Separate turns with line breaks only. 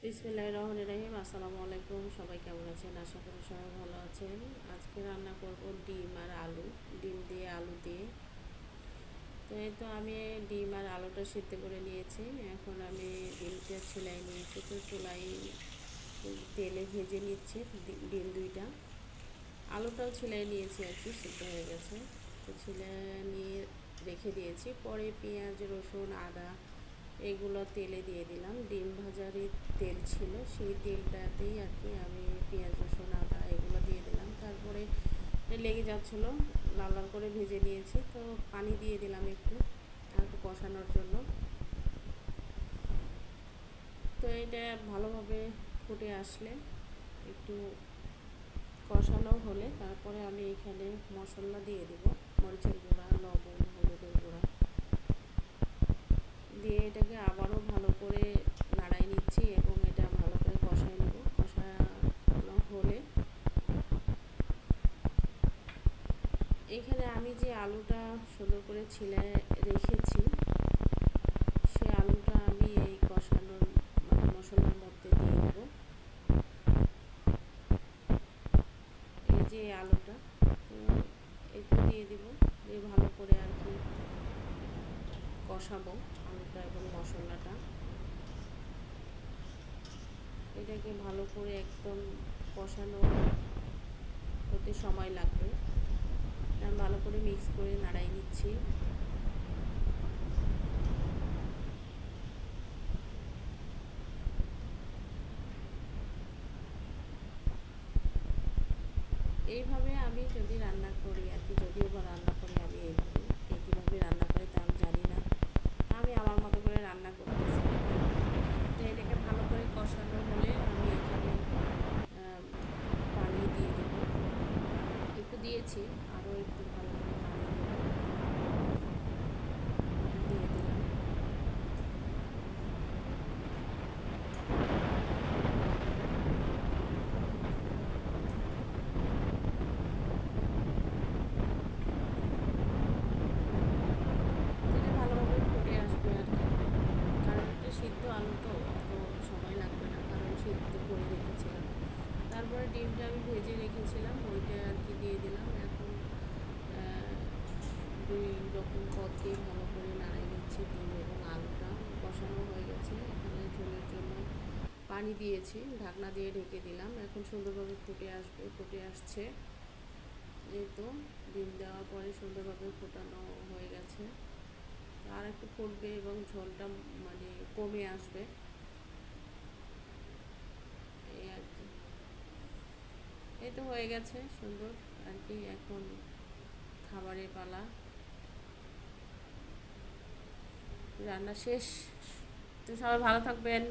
বিসমিল্লাহির রহমানির রহিম। আসসালামু আলাইকুম। সবাই কেমন আছেন? আশা করি সবাই ভালো আছেন। আজকে রান্না করব ডিম আর আলু, ডিম দিয়ে আলু দিয়ে। তো এই তো আমি ডিম আর আলুটা সিদ্ধ করে নিয়েছি। এখন আমি ডিমটা ছেলাই নিয়েছি, তো চুলাই তেলে ভেজে নিচ্ছি ডিম দুইটা। আলুটাও ছেলাই নিয়েছি আর কি, সিদ্ধ হয়ে গেছে। তো ছেলে নিয়ে রেখে দিয়েছি। পরে পেঁয়াজ, রসুন, আদা এগুলো তেলে দিয়ে দিলাম। ডিম ভাজারই তেল ছিল, সেই তেলটাতেই আর কি আমি পেঁয়াজ, রসুন, আদা এগুলো দিয়ে দিলাম। তারপরে লেগে যাচ্ছিলো, লাল লাল করে ভেজে নিয়েছি। তো পানি দিয়ে দিলাম একটু, আর একটু কষানোর জন্য। তো এটা ভালোভাবে ফুটে আসলে, একটু কষানো হলে তারপরে আমি এখানে মশলা দিয়ে দিব। মরিচের গুঁড়া, লবণ, হলুদের গুঁড়া দিয়ে এটাকে আবারও ভালো করে নাড়াই নিচ্ছি এবং এটা ভালো করে কষাই নেব। কষানো হলে এখানে আমি যে আলুটা সুন্দর করে ছিলে রেখেছি, সে আলুটা আমি এই কষানোর মশলার মধ্যে দিয়ে দেবো। এই যে আলুটা, তো একটু দিয়ে দিব, দিয়ে ভালো করে আর কি কষাবো আলুটা এবং মশলাটা। এটাকে ভালো করে একদম কষানো হতে সময় লাগবে। আমি ভালো করে মিক্স করে নাড়াই নিচ্ছি। এইভাবে আমি যদি রান্না করি আর কি, যদিও বা রান্না করি আমি এইভাবে, কীভাবে রান্না করি তা আমি জানি না, আমি আমার মতো করে রান্না করতেছি। তো এটাকে ভালো করে কষানো হলে আমি এখানে পানি দিয়ে দেব। একটু দিয়েছি, আরও একটু ভালো করে পানি দেব, দিয়ে দিলাম। এটা ভালোভাবে ফুটে আসবে আর কি, কারণ এটা সিদ্ধ আলু, তো অত সময় লাগবে না, কারণ সিদ্ধ করে রেখেছিলাম। তারপরে ডিমটা আমি ভেজে রেখেছিলাম, ওইটা আর কি দিয়ে দিলাম। এখন দুই রকম পদ দিয়ে ভালো করে নাড়াই নিচ্ছি। ডিম এবং আলুটা কষানো হয়ে গেছে। এখানে ঝোলের জন্য পানি দিয়েছি, ঢাকনা দিয়ে ঢেকে দিলাম। এখন সুন্দরভাবে ফুটে আসবে, ফুটে আসছে। এই তো ডিম দেওয়ার পরে সুন্দরভাবে ফোটানো হয়ে গেছে। আর একটু ফুটবে এবং ঝোলটা কমে আসবে, এই আর কি। এই তো হয়ে গেছে সুন্দর আর কি। এখন খাবারের পালা, রান্না শেষ। তো সবাই ভালো থাকবেন।